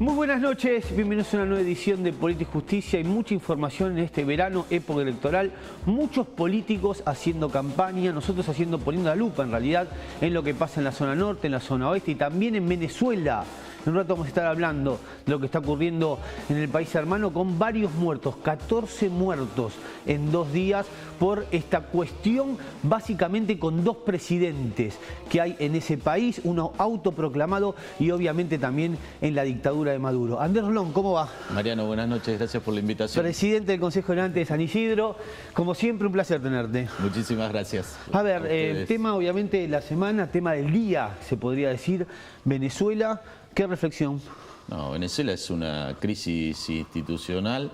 Muy buenas noches, bienvenidos a una nueva edición de Política y Justicia. Hay mucha información en este verano, época electoral, muchos políticos haciendo campaña, nosotros poniendo la lupa en realidad en lo que pasa en la zona norte, en la zona oeste y también en Venezuela. En un rato vamos a estar hablando de lo que está ocurriendo en el país hermano con varios muertos, 14 muertos en 2 días por esta cuestión, básicamente con 2 presidentes que hay en ese país, uno autoproclamado y obviamente también en la dictadura de Maduro. Andrés Rolón, ¿cómo va? Mariano, buenas noches, gracias por la invitación. Presidente del Consejo Deliberante de San Isidro, como siempre un placer tenerte. Muchísimas gracias. A ver, tema obviamente de la semana, tema del día, se podría decir, Venezuela. ¿Qué reflexión? No, Venezuela es una crisis institucional,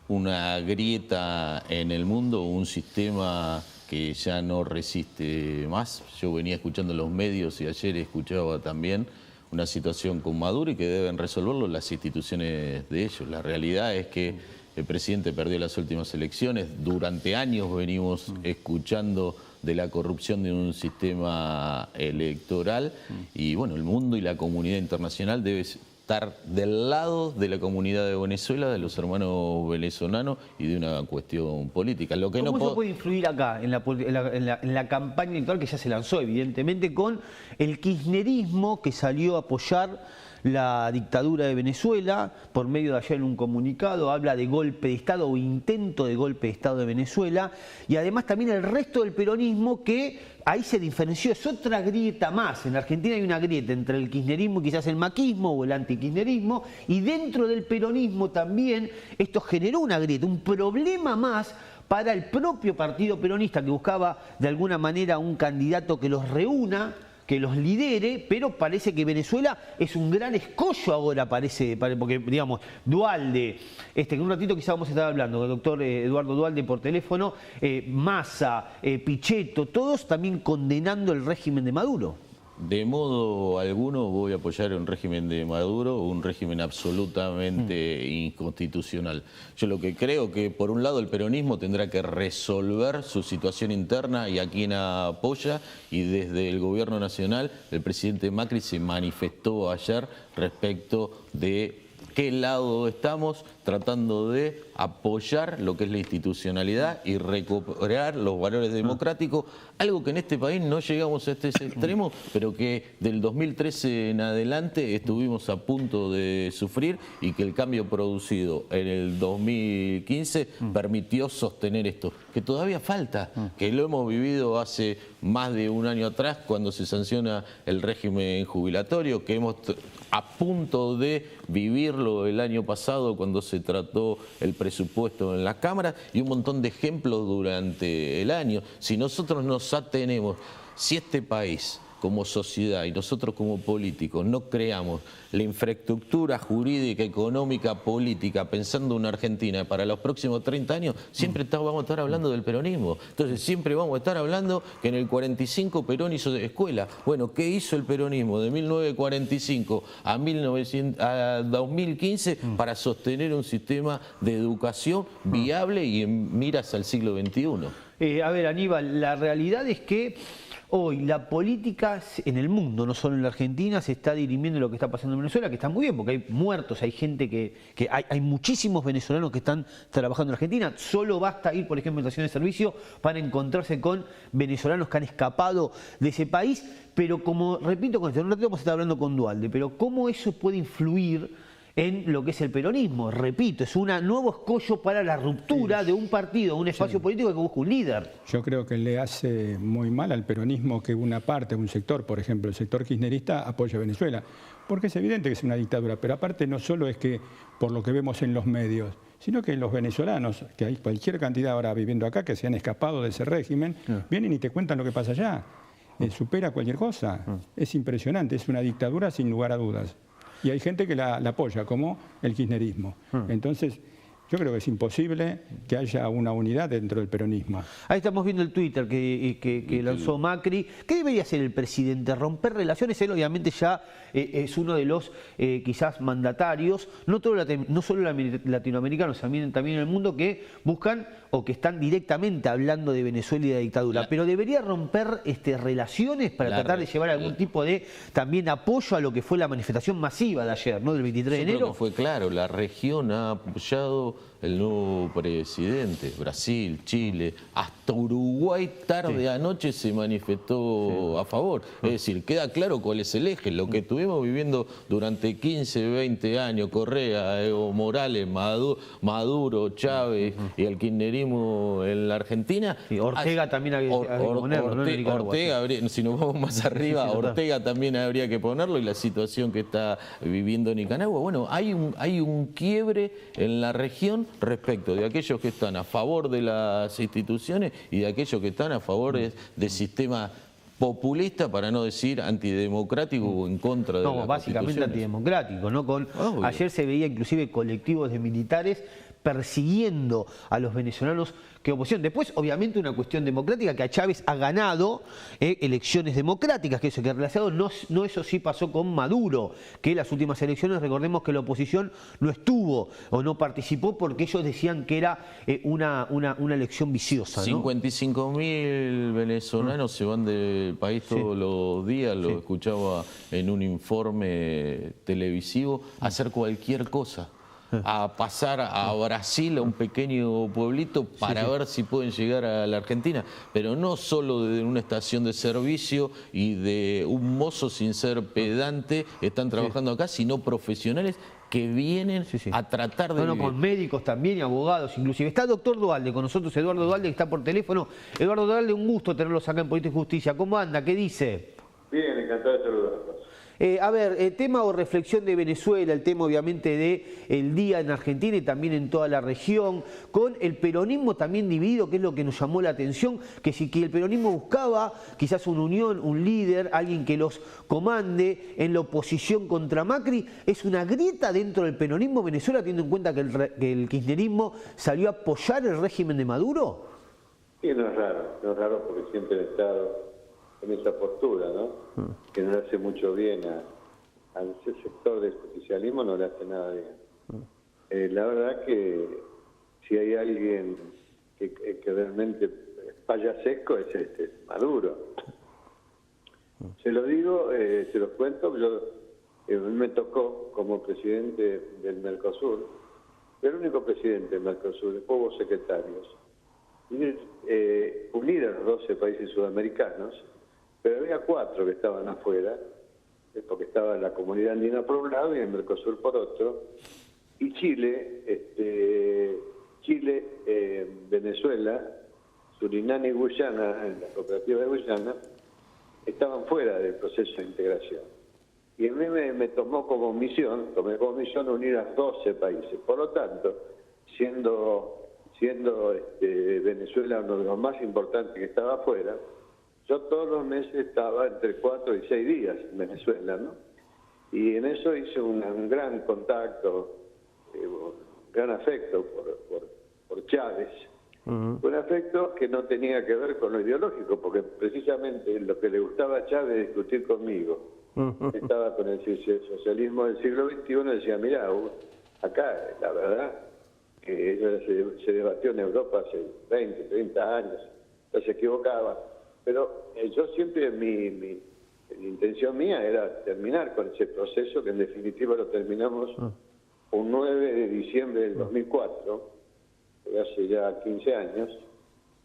una grieta en el mundo, un sistema que ya no resiste más. Yo venía escuchando los medios y ayer escuchaba también una situación con Maduro y que deben resolverlo las instituciones de ellos. La realidad es que el presidente perdió las últimas elecciones. Durante años venimos escuchando de la corrupción de un sistema electoral y bueno, el mundo y la comunidad internacional debe estar del lado de la comunidad de Venezuela, de los hermanos venezolanos y de una cuestión política. Lo que ¿Cómo no eso puede influir acá en la campaña electoral que ya se lanzó evidentemente con el kirchnerismo que salió a apoyar la dictadura de Venezuela, por medio de ayer en un comunicado, habla de golpe de Estado o intento de golpe de Estado de Venezuela, y además también el resto del peronismo que ahí se diferenció, es otra grieta más. En Argentina hay una grieta entre el kirchnerismo y quizás el maquismo o el antikirchnerismo, y dentro del peronismo también esto generó una grieta, un problema más para el propio partido peronista que buscaba de alguna manera un candidato que los reúna, que los lidere, pero parece que Venezuela es un gran escollo ahora, parece, porque digamos, Duhalde, que en un ratito quizá vamos a estar hablando con el doctor Eduardo Duhalde por teléfono, Massa, Pichetto, todos también condenando el régimen de Maduro. De modo alguno voy a apoyar un régimen de Maduro, un régimen absolutamente inconstitucional. Yo lo que creo que por un lado el peronismo tendrá que resolver su situación interna y a quien apoya, y desde el gobierno nacional el presidente Macri se manifestó ayer respecto de qué lado estamos, tratando de apoyar lo que es la institucionalidad y recuperar los valores democráticos, algo que en este país no llegamos a este extremo, pero que del 2013 en adelante estuvimos a punto de sufrir y que el cambio producido en el 2015 permitió sostener esto, que todavía falta, que lo hemos vivido hace más de un año atrás cuando se sanciona el régimen jubilatorio, que hemos a punto de vivirlo el año pasado cuando se trató el presupuesto en las cámaras y un montón de ejemplos durante el año. Si nosotros nos atenemos, si este país como sociedad y nosotros como políticos no creamos la infraestructura jurídica, económica, política, pensando en Argentina para los próximos 30 años, siempre vamos a estar hablando del peronismo. Entonces siempre vamos a estar hablando que en el 45 Perón hizo escuela. Bueno, ¿qué hizo el peronismo de 1945 a 2015 para sostener un sistema de educación viable y en miras al siglo XXI? A ver, Aníbal, la realidad es que hoy la política en el mundo, no solo en la Argentina, se está dirimiendo lo que está pasando en Venezuela, que está muy bien, porque hay muertos, hay gente hay muchísimos venezolanos que están trabajando en Argentina. Solo basta ir, por ejemplo, en estación de servicio para encontrarse con venezolanos que han escapado de ese país. Pero como, repito, con esto, en un ratito vamos a estar hablando con Duhalde, pero cómo eso puede influir en lo que es el peronismo. Repito, es un nuevo escollo para la ruptura de un partido, un espacio político que busca un líder. Yo creo que le hace muy mal al peronismo que una parte, un sector, por ejemplo, el sector kirchnerista, apoya a Venezuela. Porque es evidente que es una dictadura, pero aparte no solo es que por lo que vemos en los medios, sino que los venezolanos, que hay cualquier cantidad ahora viviendo acá, que se han escapado de ese régimen, vienen y te cuentan lo que pasa allá. Supera cualquier cosa. Es impresionante, es una dictadura sin lugar a dudas. Y hay gente que la apoya, como el kirchnerismo. Entonces, Yo creo que es imposible que haya una unidad dentro del peronismo. Ahí estamos viendo el Twitter que lanzó Macri. ¿Qué debería hacer el presidente? ¿Romper relaciones? Él obviamente ya es uno de los quizás mandatarios, no solo latinoamericanos, también en el mundo, que buscan o que están directamente hablando de Venezuela y de la dictadura. Pero debería romper relaciones para tratar de llevar algún tipo de también apoyo a lo que fue la manifestación masiva de ayer, ¿no? Del 23 de enero. Creo que fue claro, la región ha apoyado el nuevo presidente, Brasil, Chile, hasta Uruguay tarde anoche se manifestó a favor. Es decir, queda claro cuál es el eje. Lo que estuvimos viviendo durante 15, 20 años, Correa, Evo Morales, Maduro, Chávez y el kirchnerismo en la Argentina. Ortega también habría que ponerlo, ¿no? Ortega, si nos vamos más arriba, Ortega también habría que ponerlo, y la situación que está viviendo Nicaragua. Bueno, hay un quiebre en la región respecto de aquellos que están a favor de las instituciones y de aquellos que están a favor del sistema populista, para no decir antidemocrático o en contra de las básicamente antidemocrático, ¿no? Ayer se veía inclusive colectivos de militares persiguiendo a los venezolanos que oposición. Después, obviamente, una cuestión democrática, que a Chávez ha ganado elecciones democráticas, que eso que relacionado, no eso sí pasó con Maduro, que en las últimas elecciones, recordemos que la oposición no estuvo o no participó porque ellos decían que era una elección viciosa, ¿no? 55.000 venezolanos se van del país todos los días, lo escuchaba en un informe televisivo, a hacer cualquier cosa, a pasar a Brasil, a un pequeño pueblito, para ver si pueden llegar a la Argentina, pero no solo de una estación de servicio y de un mozo sin ser pedante están trabajando acá, sino profesionales que vienen a tratar de vivir. Con médicos también y abogados inclusive. Está el doctor Duhalde con nosotros, Eduardo Duhalde, que está por teléfono. Eduardo Duhalde, un gusto tenerlos acá en Política y Justicia. ¿Cómo anda? ¿Qué dice? Bien, encantado de saludarlos. A ver, tema o reflexión de Venezuela, el tema obviamente del día en Argentina y también en toda la región, con el peronismo también dividido, que es lo que nos llamó la atención, que el peronismo buscaba quizás una unión, un líder, alguien que los comande en la oposición contra Macri. ¿Es una grieta dentro del peronismo Venezuela, teniendo en cuenta que el kirchnerismo salió a apoyar el régimen de Maduro? Sí, no es raro porque siempre he estado en esa postura, ¿no? Que no le hace mucho bien a ese sector del justicialismo, no le hace nada bien. La verdad que si hay alguien que realmente es payasesco es Maduro. Se lo digo, se los cuento, me tocó como presidente del Mercosur, el único presidente del Mercosur, después hubo secretarios, unir a los 12 países sudamericanos, pero había 4 que estaban afuera, porque estaba la Comunidad Andina por un lado y el Mercosur por otro, y Chile, Venezuela, Surinam y Guyana, en la cooperativa de Guyana, estaban fuera del proceso de integración. Y a mí me tomé como misión unir a 12 países. Por lo tanto, siendo Venezuela uno de los más importantes que estaba afuera, yo todos los meses estaba entre 4 y 6 días en Venezuela, ¿no? Y en eso hice un gran contacto, un gran afecto por Chávez. Un afecto que no tenía que ver con lo ideológico, porque precisamente lo que le gustaba a Chávez es discutir conmigo. Estaba con el socialismo del siglo XXI y decía, mirá, acá la verdad que se debatió en Europa hace 20, 30 años, se equivocaba. Pero yo siempre, mi intención mía era terminar con ese proceso, que en definitiva lo terminamos un 9 de diciembre del 2004, hace ya 15 años,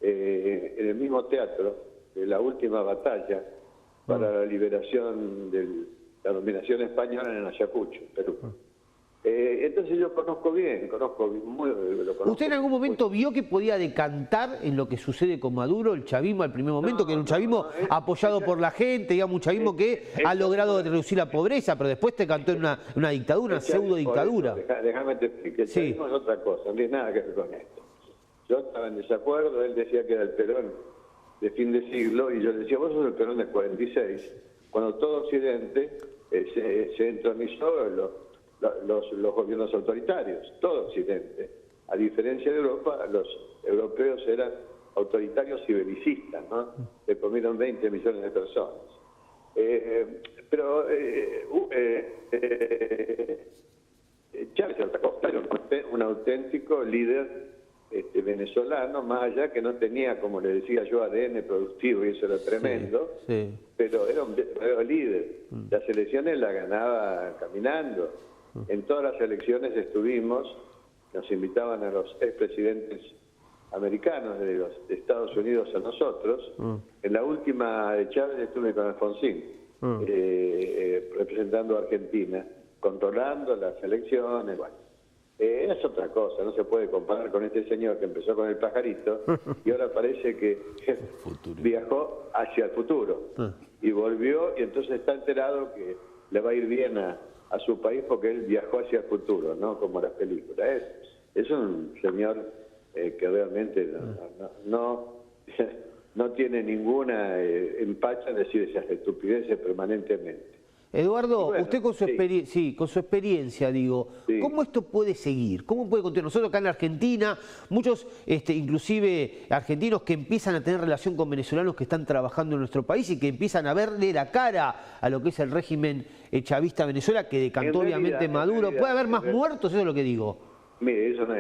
en el mismo teatro de la última batalla para la liberación de la dominación española en Ayacucho, Perú. Entonces yo conozco bien, lo conozco. ¿Usted en algún momento vio que podía decantar en lo que sucede con Maduro, el chavismo al primer momento, que era un chavismo apoyado por la gente, digamos, un chavismo que ha logrado reducir la pobreza, pero después te cantó en una dictadura, una pseudo dictadura? Déjame te explicar, el chavismo es otra cosa, no tiene nada que ver con esto. Yo estaba en desacuerdo, él decía que era el Perón de fin de siglo, y yo le decía, vos sos el Perón del 46, cuando todo Occidente se entronizó los gobiernos autoritarios, todo Occidente. a diferencia de Europa, los europeos eran autoritarios y belicistas, ¿no? Se comieron 20 millones de personas. Chávez era un auténtico líder venezolano, más allá que no tenía, como le decía yo, ADN productivo, y eso era tremendo, pero era un verdadero líder. Las elecciones las ganaba caminando. En todas las elecciones estuvimos, nos invitaban a los expresidentes americanos de los Estados Unidos a nosotros. En la última de Chávez estuve con Alfonsín, representando a Argentina, controlando las elecciones. Bueno, es otra cosa, no se puede comparar con este señor que empezó con el pajarito y ahora parece que viajó hacia el futuro y volvió, y entonces está enterado que le va a ir bien a su país porque él viajó hacia el futuro, ¿no? Como las películas. Es un señor que realmente no tiene ninguna empacha en decir esas estupideces permanentemente. Eduardo, bueno, usted con su experiencia, digo, ¿cómo esto puede seguir? ¿Cómo puede continuar? Nosotros acá en la Argentina, muchos, inclusive argentinos que empiezan a tener relación con venezolanos que están trabajando en nuestro país y que empiezan a verle la cara a lo que es el régimen chavista Venezuela, que decantó obviamente Maduro. ¿Puede haber más muertos? Eso es lo que digo. Mire, eso no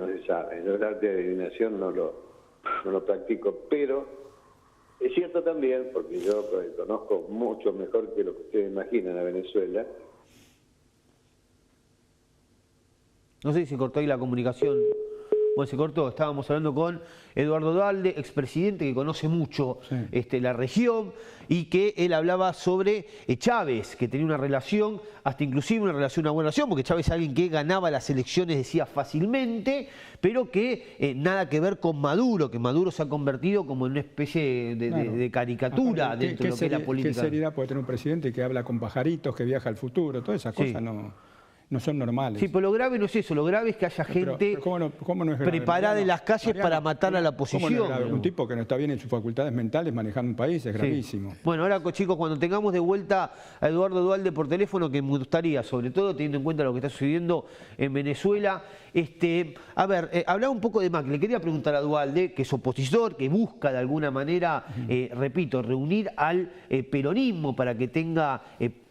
se sabe. Yo el arte de adivinación no lo practico, pero es cierto también, porque yo conozco mucho mejor que lo que ustedes imaginan a Venezuela. No sé si cortó ahí la comunicación. Bueno, se cortó. Estábamos hablando con Eduardo Duhalde, expresidente que conoce mucho la región, y que él hablaba sobre Chávez, que tenía una relación, hasta inclusive una buena relación, porque Chávez es alguien que ganaba las elecciones, decía, fácilmente, pero que nada que ver con Maduro, que Maduro se ha convertido como en una especie de caricatura dentro de lo que es la política. ¿Qué seriedad puede tener un presidente que habla con pajaritos, que viaja al futuro? Todas esas cosas no son normales. Sí, pero lo grave no es eso, lo grave es que haya gente ¿cómo no es grave? Preparada en las calles para matar a la oposición. ¿Cómo no es grave? Un tipo que no está bien en sus facultades mentales manejando un país es gravísimo. Bueno, ahora chicos, cuando tengamos de vuelta a Eduardo Duhalde por teléfono, que me gustaría, sobre todo teniendo en cuenta lo que está sucediendo en Venezuela, a ver, hablaba un poco de Macri. Le quería preguntar a Duhalde, que es opositor, que busca de alguna manera, repito, reunir al peronismo para que tenga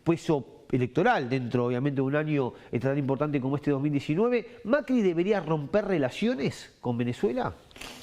peso electoral dentro, obviamente, de un año tan importante como este 2019. ¿Macri debería romper relaciones con Venezuela?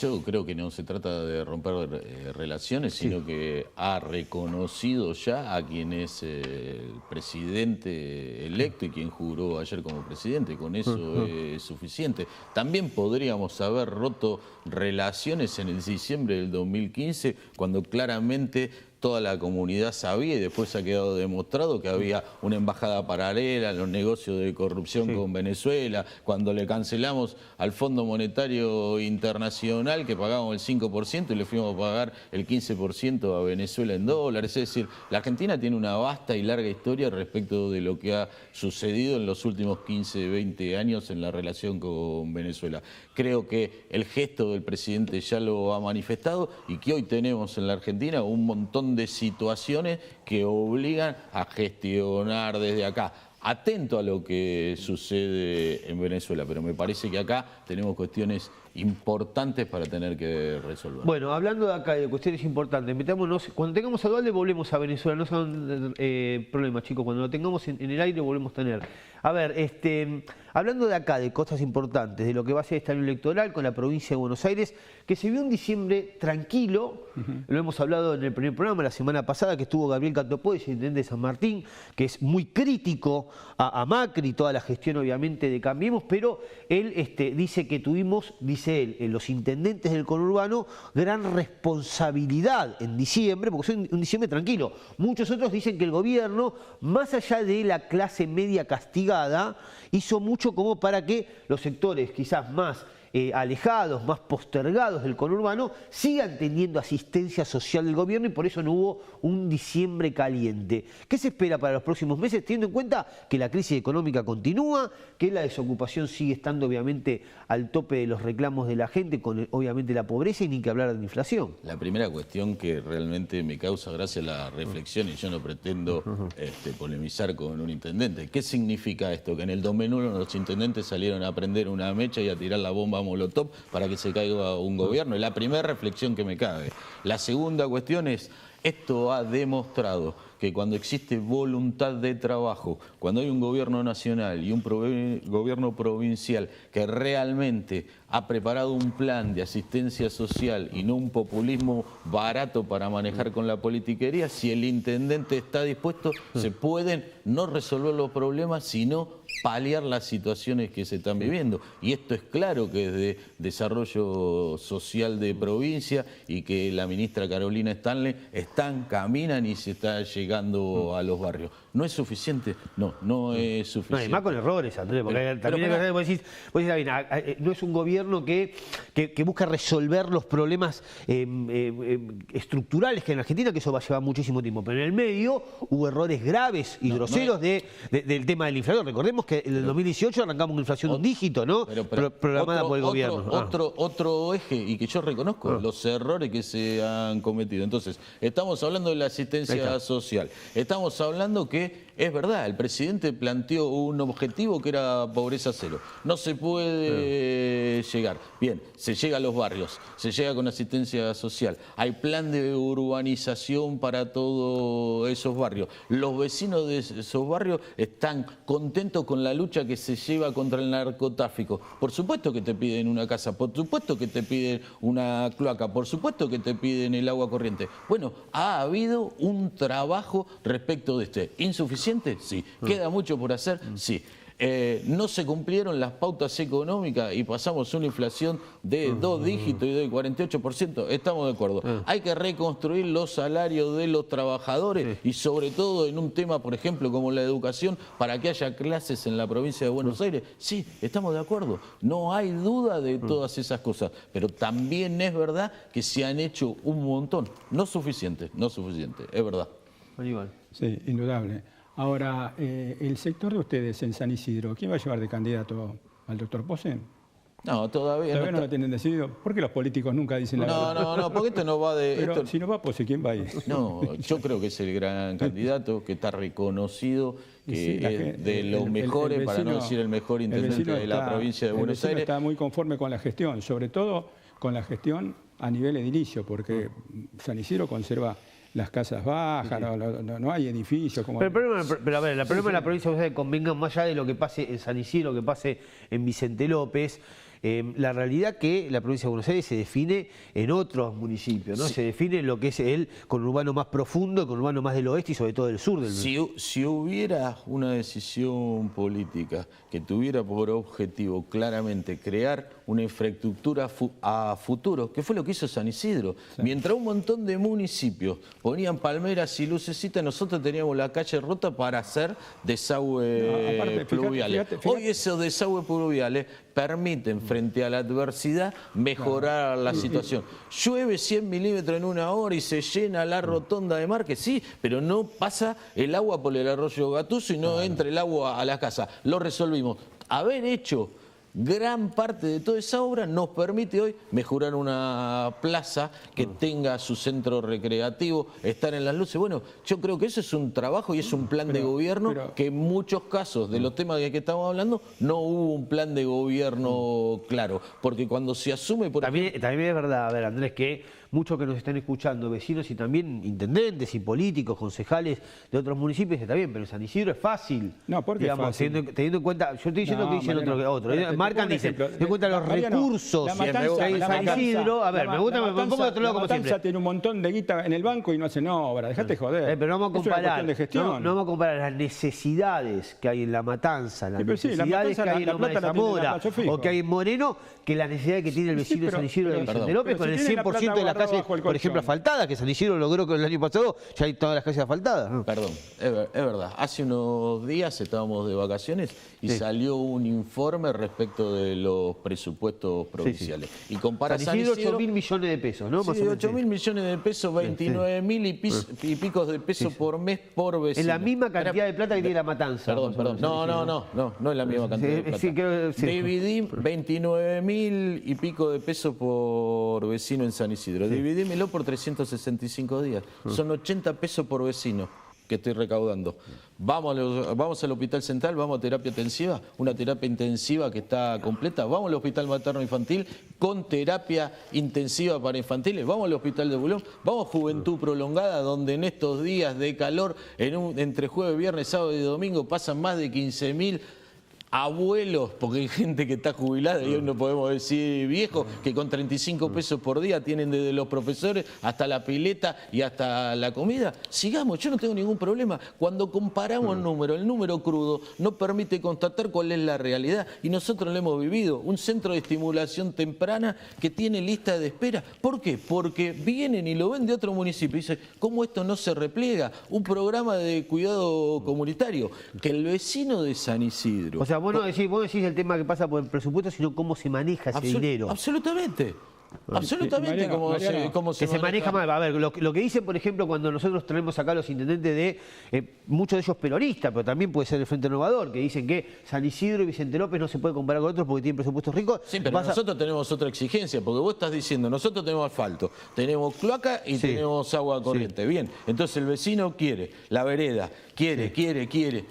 Yo creo que no se trata de romper relaciones, sino que ha reconocido ya a quien es el presidente electo y quien juró ayer como presidente. Con eso es suficiente. También podríamos haber roto relaciones en el diciembre del 2015, cuando claramente toda la comunidad sabía, y después ha quedado demostrado que había una embajada paralela, los negocios de corrupción con Venezuela, cuando le cancelamos al Fondo Monetario Internacional, que pagábamos el 5% y le fuimos a pagar el 15% a Venezuela en dólares. Es decir, la Argentina tiene una vasta y larga historia respecto de lo que ha sucedido en los últimos 15, 20 años en la relación con Venezuela. Creo que el gesto del presidente ya lo ha manifestado y que hoy tenemos en la Argentina un montón de situaciones que obligan a gestionar desde acá. Atento a lo que sucede en Venezuela, pero me parece que acá tenemos cuestiones importantes para tener que resolver. Bueno, hablando de acá de cuestiones importantes, metámonos, cuando tengamos a Duhalde volvemos a Venezuela, no son problemas, chicos, cuando lo tengamos en el aire volvemos a tener. A ver, hablando de acá, de cosas importantes, de lo que va a ser este año electoral con la provincia de Buenos Aires, que se vio un diciembre tranquilo, lo hemos hablado en el primer programa la semana pasada, que estuvo Gabriel Catopodis, intendente de San Martín, que es muy crítico a Macri, toda la gestión obviamente de Cambiemos, pero él dice que tuvimos, dice él, los intendentes del conurbano, gran responsabilidad en diciembre, porque fue un diciembre tranquilo. Muchos otros dicen que el gobierno, más allá de la clase media castigada, hizo mucho como para que los sectores quizás más alejados, más postergados del conurbano, sigan teniendo asistencia social del gobierno, y por eso no hubo un diciembre caliente. ¿Qué se espera para los próximos meses, teniendo en cuenta que la crisis económica continúa, que la desocupación sigue estando obviamente al tope de los reclamos de la gente, con obviamente la pobreza, y ni que hablar de la inflación? La primera cuestión que realmente me causa gracia la reflexión, y yo no pretendo polemizar con un intendente. ¿Qué significa esto? Que en el 2001 los intendentes salieron a prender una mecha y a tirar la bomba molotov para que se caiga un gobierno. Es la primera reflexión que me cabe. La segunda cuestión es, esto ha demostrado que cuando existe voluntad de trabajo, cuando hay un gobierno nacional y un gobierno provincial que realmente ha preparado un plan de asistencia social y no un populismo barato para manejar con la politiquería, si el intendente está dispuesto, se pueden no resolver los problemas, sino paliar las situaciones que se están viviendo. Y esto es claro que es de desarrollo social de provincia y que la ministra Carolina Stanley caminan y se está llegando a los barrios. ¿No es suficiente? No, no es suficiente. No, y más con errores, Andrés, porque también es verdad, vos decís, no es un gobierno que busca resolver los problemas estructurales que hay en Argentina, que eso va a llevar muchísimo tiempo, pero en el medio hubo errores graves y groseros del tema de la inflación. Recordemos que en el 2018 arrancamos una inflación de un dígito, ¿no? Programada por el gobierno. Otro eje, y que yo reconozco, los errores que se han cometido. Entonces, estamos hablando de la asistencia social. Estamos hablando que, es verdad, el presidente planteó un objetivo que era pobreza cero. No se puede llegar. Bien, se llega a los barrios, se llega con asistencia social. Hay plan de urbanización para todos esos barrios. Los vecinos de esos barrios están contentos con la lucha que se lleva contra el narcotráfico. Por supuesto que te piden una casa, por supuesto que te piden una cloaca, por supuesto que te piden el agua corriente. Bueno, ha habido un trabajo respecto de este. ¿Insuficiente? Sí. ¿Queda mucho por hacer? Sí. No se cumplieron las pautas económicas y pasamos una inflación de 2 dígitos y de 48%. Estamos de acuerdo. Hay que reconstruir los salarios de los trabajadores y sobre todo en un tema, por ejemplo, como la educación, para que haya clases en la provincia de Buenos Aires. Sí, estamos de acuerdo. No hay duda de todas esas cosas. Pero también es verdad que se han hecho un montón. No suficiente, es verdad. Aníbal. Sí, indudable. Ahora, el sector de ustedes en San Isidro, ¿quién va a llevar de candidato al doctor Posen? No, todavía no lo tienen decidido. ¿Por qué los políticos nunca dicen la verdad? No, porque esto no va de... Pero si no va Posen, ¿quién va a ir? No, yo creo que es el gran candidato, que está reconocido, que es de los mejores, para no decir el mejor intendente de la provincia de Buenos Aires. Está muy conforme con la gestión, sobre todo con la gestión a nivel edilicio, porque San Isidro conserva las casas bajas, no hay edificios. Como pero a ver, el problema de la provincia de Buenos Aires, convengan, más allá de lo que pase en San Isidro, lo que pase en Vicente López, la realidad que la provincia de Buenos Aires se define en otros municipios, ¿no? Sí. Se define lo que es el conurbano más profundo, el conurbano más del oeste y sobre todo del sur del municipio. Si hubiera una decisión política que tuviera por objetivo claramente crear una infraestructura a futuro, que fue lo que hizo San Isidro. Sí. Mientras un montón de municipios ponían palmeras y lucecitas, nosotros teníamos la calle rota para hacer desagües pluviales. Fíjate. Hoy esos desagües pluviales permiten, frente a la adversidad, mejorar la situación. Llueve 100 milímetros en una hora y se llena la rotonda de Márquez, sí, pero no pasa el agua por el arroyo Gattuso y no entra el agua a la casa. Lo resolvimos. Haber hecho gran parte de toda esa obra nos permite hoy mejorar una plaza que tenga su centro recreativo, estar en las luces. Bueno, yo creo que eso es un trabajo y es un plan de gobierno que en muchos casos de los temas de que estamos hablando no hubo un plan de gobierno claro, porque cuando se asume... También es verdad, a ver, Andrés, que muchos que nos están escuchando, vecinos y también intendentes y políticos, concejales de otros municipios, está bien, pero en San Isidro es fácil. No, ¿por qué es fácil? Teniendo en cuenta, yo estoy diciendo que dicen otro. Marcan, dicen, teniendo en cuenta los recursos que hay en San Isidro. A ver, me gusta, me pongo de otro lado como siempre. Tiene un montón de guita en el banco y no hacen obra, dejate joder. Pero no vamos a comparar, no vamos a comparar las necesidades que hay en La Matanza, las necesidades que hay en Loma de Zamora o que hay en Moreno, que las necesidades que tiene el vecino de San Isidro de Vicente López con el 100% de las calles, por ejemplo, asfaltadas, que San Isidro logró que el año pasado ya hay todas las calles asfaltadas. Perdón, es verdad. Hace unos días estábamos de vacaciones y salió un informe respecto de los presupuestos provinciales. Y compara San Isidro 8.000 millones de pesos, ¿no? Sí, 8.000 millones de pesos, 29.000 y picos de pesos por mes por vecino. Es la misma cantidad de plata que tiene La Matanza. Perdón. No es la misma cantidad de plata. Dividí 29.000 y pico de pesos por vecino en San Isidro. Dividímelo por 365 días. Son 80 pesos por vecino. que estoy recaudando. Vamos al hospital central, vamos a terapia intensiva, una terapia intensiva que está completa. Vamos al hospital materno infantil con terapia intensiva para infantiles. Vamos al hospital de Bulón, vamos a juventud prolongada, donde en estos días de calor, entre jueves, viernes, sábado y domingo, pasan más de 15.000 abuelos, porque hay gente que está jubilada y hoy no podemos decir viejos, que con 35 pesos por día tienen desde los profesores hasta la pileta y hasta la comida. Sigamos, yo no tengo ningún problema. Cuando comparamos el número crudo no permite constatar cuál es la realidad y nosotros lo hemos vivido. Un centro de estimulación temprana que tiene lista de espera. ¿Por qué? Porque vienen y lo ven de otro municipio y dicen, ¿cómo esto no se repliega? Un programa de cuidado comunitario que el vecino de San Isidro... O sea, vos no decís el tema que pasa por el presupuesto, sino cómo se maneja ese dinero. Absolutamente. Absolutamente, cómo se maneja mal. A ver, lo que dicen, por ejemplo, cuando nosotros tenemos acá los intendentes de, muchos de ellos peronistas, pero también puede ser el Frente Renovador, que dicen que San Isidro y Vicente López no se puede comparar con otros porque tienen presupuestos ricos. Sí, pero nosotros tenemos otra exigencia, porque vos estás diciendo, nosotros tenemos asfalto, tenemos cloaca y tenemos agua corriente. Bien, entonces el vecino quiere, la vereda, quiere.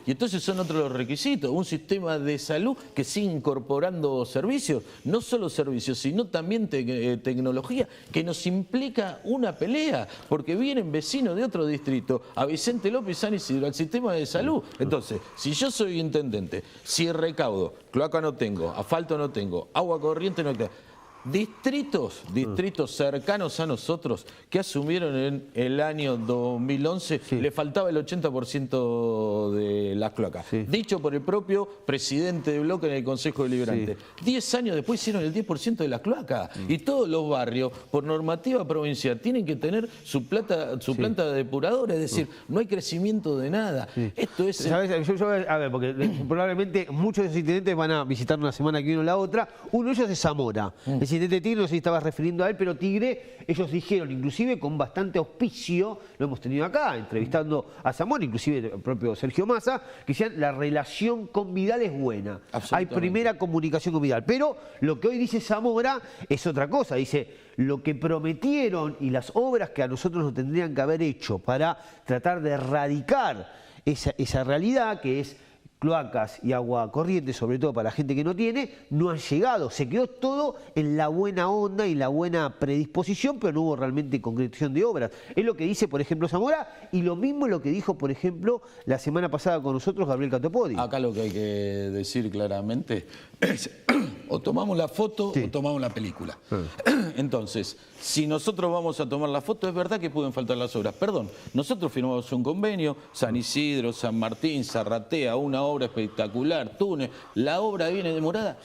Y entonces son otros los requisitos, un sistema de salud que sigue incorporando servicios, no solo servicios, sino también tecnología, que nos implica una pelea, porque vienen vecinos de otro distrito, a Vicente López y San Isidro, al sistema de salud. Entonces, si yo soy intendente, si recaudo, cloaca no tengo, asfalto no tengo, agua corriente no tengo, distritos cercanos a nosotros que asumieron en el año 2011, le faltaba el 80% de las cloacas. Dicho por el propio presidente de bloque en el Consejo Deliberante. 10 años después hicieron el 10% de las cloacas. Y todos los barrios, por normativa provincial, tienen que tener su planta depuradora. Es decir, no hay crecimiento de nada. Esto es... ¿Sabes? A ver, porque probablemente muchos de esos intendentes van a visitar una semana que viene o la otra. Uno de ellos es Zamora. El intendente Tigre, no sé si estabas refiriendo a él, pero Tigre, ellos dijeron, inclusive con bastante auspicio, lo hemos tenido acá, entrevistando a Zamora, inclusive el propio Sergio Massa, que decían la relación con Vidal es buena. Hay primera comunicación con Vidal. Pero lo que hoy dice Zamora es otra cosa. Dice, lo que prometieron y las obras que a nosotros nos tendrían que haber hecho para tratar de erradicar esa realidad que es cloacas y agua corriente, sobre todo para la gente que no tiene, no han llegado. Se quedó todo en la buena onda y la buena predisposición, pero no hubo realmente concreción de obras. Es lo que dice, por ejemplo, Zamora, y lo mismo es lo que dijo, por ejemplo, la semana pasada con nosotros Gabriel Catopodi. Acá lo que hay que decir claramente es, o tomamos la foto o tomamos la película. Entonces, si nosotros vamos a tomar la foto, es verdad que pueden faltar las obras. Perdón, nosotros firmamos un convenio, San Isidro, San Martín, Zarratea, una obra espectacular, Túnez. La obra viene demorada,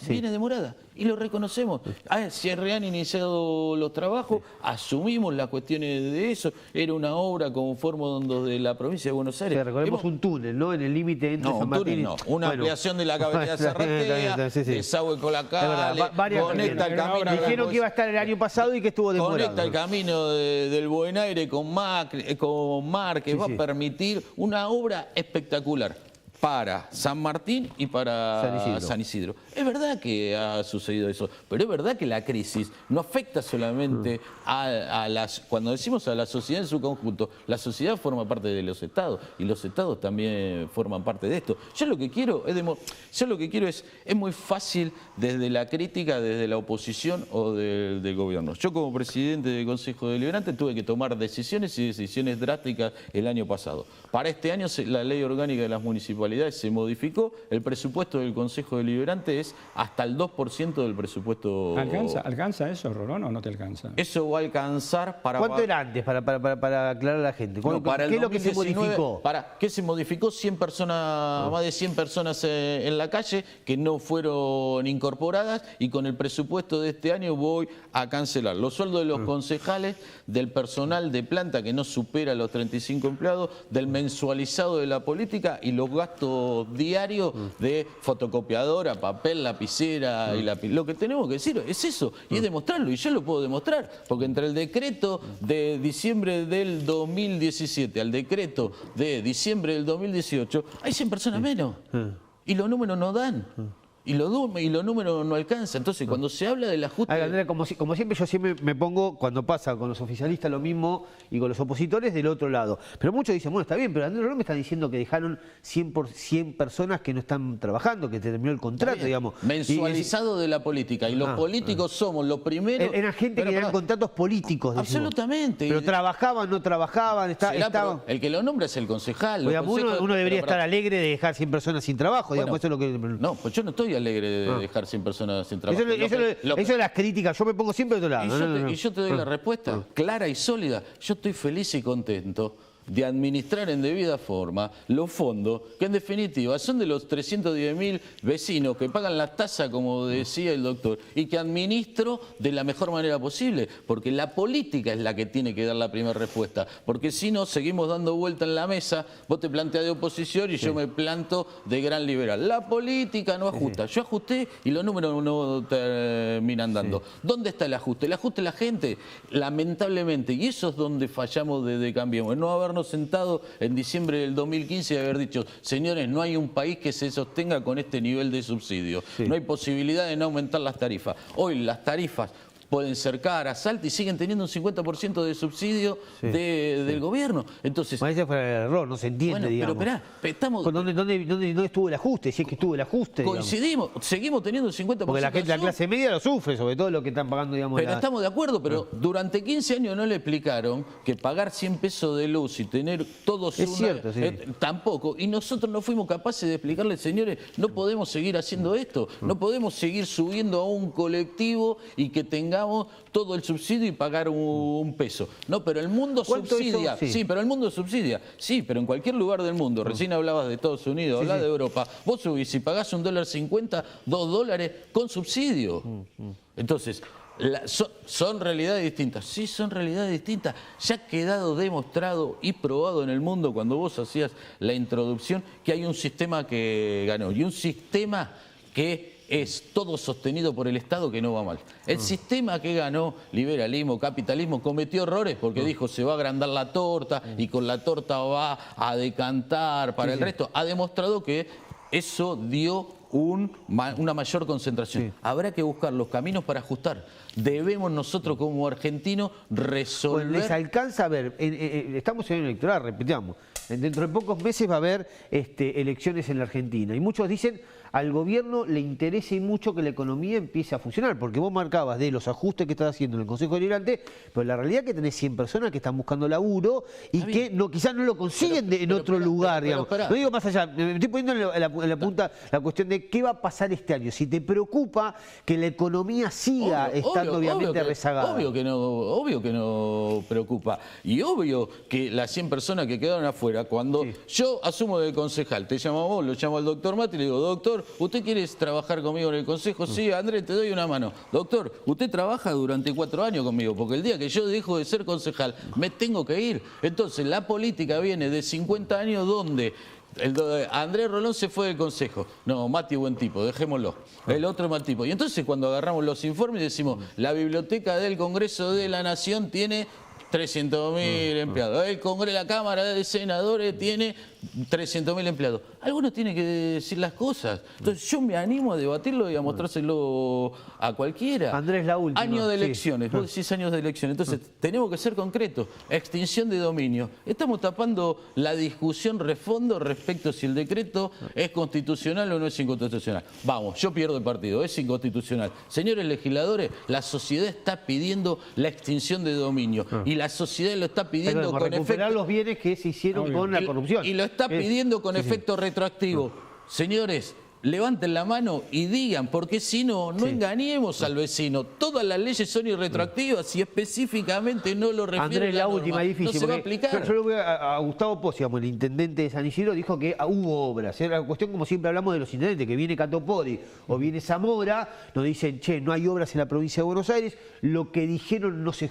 y lo reconocemos. Se han iniciado los trabajos, asumimos las cuestiones de eso. Era una obra conforme de la provincia de Buenos Aires. Recordemos un túnel, ¿no? En el límite entre San Martín y... Una ampliación de la cabecera de Zarratea, desagüe Colacales, conecta el camino... Dijeron que iba a estar el año pasado y que estuvo demorado. Conecta el camino del Buen Aire con Mar, que va a permitir una obra espectacular para San Martín y para San Isidro. Es verdad que ha sucedido eso, pero es verdad que la crisis no afecta solamente cuando decimos a la sociedad en su conjunto, la sociedad forma parte de los estados y los estados también forman parte de esto. Yo lo que quiero es muy fácil desde la crítica, desde la oposición o del gobierno. Yo como presidente del Consejo Deliberante tuve que tomar decisiones y decisiones drásticas el año pasado. Para este año la ley orgánica de las municipalidades se modificó, el presupuesto del Consejo Deliberante es hasta el 2% del presupuesto. ¿Alcanza eso, Rolón, o no te alcanza? Eso va a alcanzar para... ¿Cuánto era antes, para aclarar a la gente? ¿Qué es lo que se modificó? ¿Qué se modificó? 100 personas, más de 100 personas en la calle que no fueron incorporadas, y con el presupuesto de este año voy a cancelar los sueldos de los concejales, del personal de planta que no supera los 35 empleados, del mensualizado de la política y los gastos diarios de fotocopiadora, papel, lapicera y lo que tenemos que decir es eso, y es demostrarlo, y yo lo puedo demostrar, porque entre el decreto de diciembre del 2017 al decreto de diciembre del 2018 hay 100 personas menos, y los números no dan. Y los números no alcanzan. Entonces, cuando se habla del ajuste... Andrea, como siempre, yo siempre me pongo, cuando pasa con los oficialistas lo mismo y con los opositores, del otro lado. Pero muchos dicen, bueno, está bien, pero Andrés Rolón me está diciendo que dejaron 100 personas que no están trabajando, que terminó el contrato, digamos. Mensualizado de la política. Y los políticos somos los primeros... Era gente que eran contratos políticos, decimos. Absolutamente. Pero trabajaban, no trabajaban, estaban... El que lo nombra es el concejal. Uno debería estar alegre de dejar 100 personas sin trabajo, digamos, eso es lo que... No, pues yo no estoy alegre de dejar 100 personas sin trabajo. Eso es las críticas, yo me pongo siempre de otro lado. Y yo te doy la respuesta clara y sólida. Yo estoy feliz y contento de administrar en debida forma los fondos, que en definitiva son de los 310.000 vecinos que pagan la tasa, como decía el doctor, y que administro de la mejor manera posible, porque la política es la que tiene que dar la primera respuesta, porque si no, seguimos dando vuelta en la mesa, vos te planteas de oposición y yo me planto de gran liberal. La política no ajusta, yo ajusté y los números no terminan dando. ¿Dónde está el ajuste? El ajuste es la gente, lamentablemente, y eso es donde fallamos desde Cambiemos, no habernos sentado en diciembre del 2015 y haber dicho, señores, no hay un país que se sostenga con este nivel de subsidio. No hay posibilidad de no aumentar las tarifas. Hoy las tarifas pueden ser caras, altas y siguen teniendo un 50% de subsidio del gobierno. Entonces, ese fue el error, no se entiende, digamos. Pero esperá, estamos... ¿Dónde estuvo el ajuste? Si es que estuvo el ajuste, coincidimos, digamos. Seguimos teniendo el 50%. Porque la clase media lo sufre, sobre todo lo que están pagando, digamos. Pero estamos de acuerdo, pero durante 15 años no le explicaron que pagar 100 pesos de luz y tener todos cierto, tampoco. Y nosotros no fuimos capaces de explicarle, señores, no podemos seguir haciendo esto, no podemos seguir subiendo a un colectivo y que tengamos todo el subsidio y pagar un peso. No, pero el mundo subsidia. Sí, pero el mundo subsidia. Sí, pero en cualquier lugar del mundo. Recién hablabas de Estados Unidos, hablabas de Europa. Vos subís y pagás $1.50, $2 con subsidio. Entonces, ¿son realidades distintas? Sí, son realidades distintas. Ya ha quedado demostrado y probado en el mundo, cuando vos hacías la introducción, que hay un sistema que ganó. Y un sistema que es todo sostenido por el Estado, que no va mal. El sistema que ganó, liberalismo, capitalismo, cometió errores porque dijo se va a agrandar la torta y con la torta va a decantar para el resto. Ha demostrado que eso dio una mayor concentración. Habrá que buscar los caminos para ajustar. Debemos nosotros como argentinos resolver... Pues les alcanza a ver, estamos en año electoral, repetimos, dentro de pocos meses va a haber elecciones en la Argentina y muchos dicen al gobierno le interesa y mucho que la economía empiece a funcionar, porque vos marcabas de los ajustes que estás haciendo en el Consejo Deliberante, pero la realidad es que tenés 100 personas que están buscando laburo y que quizás no lo consiguen en otro lugar, digamos. No digo más allá, me estoy poniendo en la punta la cuestión de qué va a pasar este año. Si te preocupa que la economía siga estando obviamente rezagada. Obvio que no preocupa. Y obvio que las 100 personas que quedaron afuera, cuando yo asumo de concejal, te llamo a vos, lo llamo al doctor Mati y le digo, doctor, ¿usted quiere trabajar conmigo en el consejo? Sí, Andrés, te doy una mano. Doctor, usted trabaja durante 4 años conmigo, porque el día que yo dejo de ser concejal, me tengo que ir. Entonces, la política viene de 50 años donde... Andrés Rolón se fue del consejo. No, Mati, buen tipo, dejémoslo. El otro mal tipo. Y entonces cuando agarramos los informes decimos, la biblioteca del Congreso de la Nación tiene 300.000 empleados. La Cámara de Senadores tiene 300.000 empleados. Algunos tienen que decir las cosas. Entonces yo me animo a debatirlo y a mostrárselo a cualquiera. Andrés, la última. Año de elecciones, vos decís años de elecciones. Entonces tenemos que ser concretos. Extinción de dominio. Estamos tapando la discusión refondo respecto si el decreto es constitucional o no es inconstitucional. Vamos, yo pierdo el partido, es inconstitucional. Señores legisladores, la sociedad está pidiendo la extinción de dominio. Y la sociedad lo está pidiendo con recuperar los bienes que se hicieron con la corrupción. Y lo está pidiendo con efecto retroactivo. Señores, levanten la mano y digan, porque si no, no engañemos al vecino. Todas las leyes son irretroactivas y específicamente no lo refiere Andrés, la última, difícil. No se va a aplicar. Yo le voy a Gustavo Pozzi, el intendente de San Isidro, dijo que hubo obras. Era la cuestión, como siempre hablamos de los intendentes, que viene Catopodi o viene Zamora, nos dicen, che, no hay obras en la provincia de Buenos Aires, lo que dijeron no se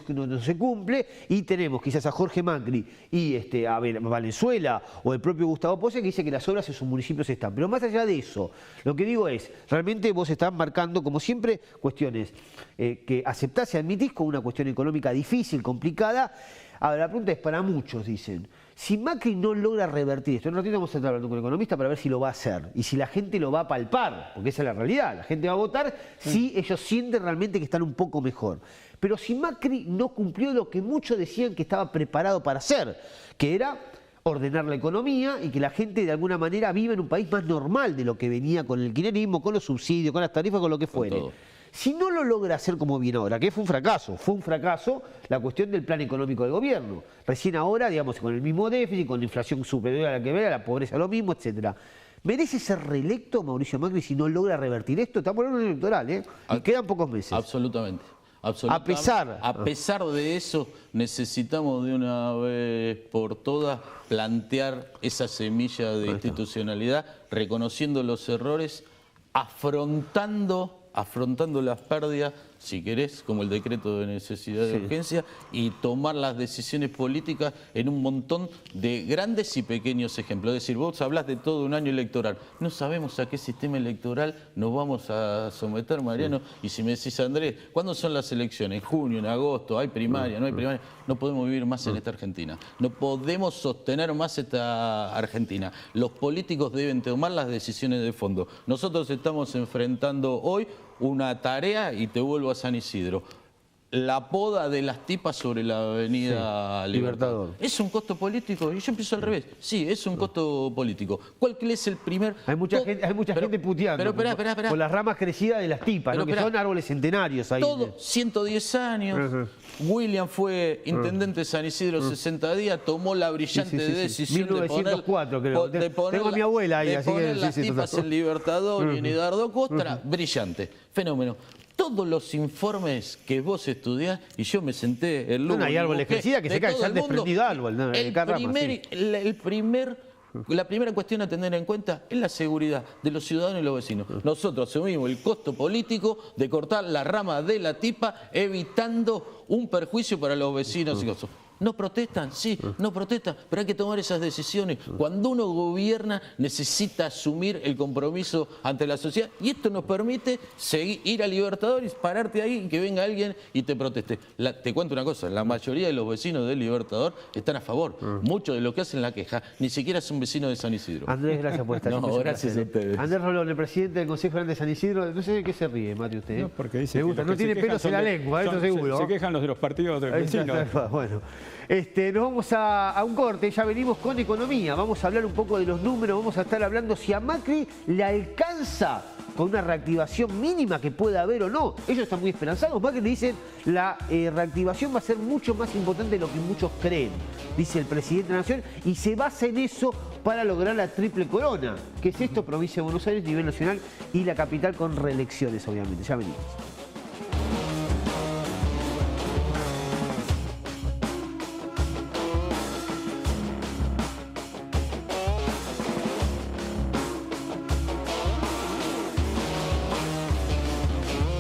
cumple, y tenemos quizás a Jorge Macri y a Valenzuela o el propio Gustavo Pozzi que dice que las obras en sus municipios están. Pero más allá de eso, Lo que digo es, realmente vos estás marcando, como siempre, cuestiones que aceptás y admitís con una cuestión económica difícil, complicada. Ahora, la pregunta es para muchos, dicen, si Macri no logra revertir esto, en un ratito vamos a estar hablando con el economista para ver si lo va a hacer y si la gente lo va a palpar, porque esa es la realidad, la gente va a votar si ellos sienten realmente que están un poco mejor. Pero si Macri no cumplió lo que muchos decían que estaba preparado para hacer, que era ordenar la economía y que la gente de alguna manera viva en un país más normal de lo que venía con el kirchnerismo, con los subsidios, con las tarifas, con lo que fuere. Si no lo logra hacer como viene ahora, que fue un fracaso la cuestión del plan económico del gobierno. Recién ahora, digamos, con el mismo déficit, con la inflación superior a la que vea, la pobreza lo mismo, etcétera. ¿Merece ser reelecto Mauricio Macri si no logra revertir esto? Estamos hablando de un electoral, ¿eh? Y quedan pocos meses. Absolutamente. A pesar de eso, necesitamos de una vez por todas plantear esa semilla de institucionalidad, reconociendo los errores, afrontando las pérdidas, si querés, como el decreto de necesidad de urgencia, y tomar las decisiones políticas en un montón de grandes y pequeños ejemplos. Es decir, vos hablás de todo un año electoral. No sabemos a qué sistema electoral nos vamos a someter, Mariano. Y si me decís, Andrés, ¿cuándo son las elecciones? ¿En junio, en agosto? ¿Hay primaria? ¿No hay primaria? No podemos vivir más en esta Argentina. No podemos sostener más esta Argentina. Los políticos deben tomar las decisiones de fondo. Nosotros estamos enfrentando hoy una tarea, y te vuelvo a San Isidro, la poda de las tipas sobre la avenida Libertador. ¿Es un costo político? Y yo empiezo al revés. Sí, es un costo político. ¿Cuál es el primer...? Hay mucha gente puteando por las ramas crecidas de las tipas, ¿no? Que son árboles centenarios ahí. Todo, 110 años. William fue intendente de San Isidro 60 días, tomó la brillante decisión 1904, de poner, tengo a mi abuela ahí, de así poner que, las tipas en Libertador y en Edardo Costa. Brillante, fenómeno. Todos los informes que vos estudiás, y yo me senté el lunes. No hay árboles crecidas que se caen, se han desprendido árboles. La primera cuestión a tener en cuenta es la seguridad de los ciudadanos y los vecinos. Nosotros asumimos el costo político de cortar la rama de la tipa, evitando un perjuicio para los vecinos y cosas. ¿No protestan? Sí, no protestan, pero hay que tomar esas decisiones. Cuando uno gobierna, necesita asumir el compromiso ante la sociedad, y esto nos permite ir a Libertadores, pararte ahí y que venga alguien y te proteste. Te cuento una cosa, la mayoría de los vecinos de Libertador están a favor. Muchos de los que hacen la queja ni siquiera son vecinos de San Isidro. Andrés, gracias por estar aquí. No, gracias a ustedes. Andrés Rolón, el presidente del Consejo Grande de San Isidro. No sé de qué se ríe, Mate, usted. No, porque dice me gusta, no tiene pelos en la lengua, eso seguro. Se quejan los de los partidos de vecinos. Bueno. Nos vamos a un corte, ya venimos con economía, vamos a hablar un poco de los números, vamos a estar hablando si a Macri le alcanza con una reactivación mínima que pueda haber o no. Ellos están muy esperanzados, Macri le dicen la reactivación va a ser mucho más importante de lo que muchos creen, dice el presidente de la Nación, y se basa en eso para lograr la triple corona, que es esto, provincia de Buenos Aires, nivel nacional y la capital con reelecciones, obviamente. Ya venimos.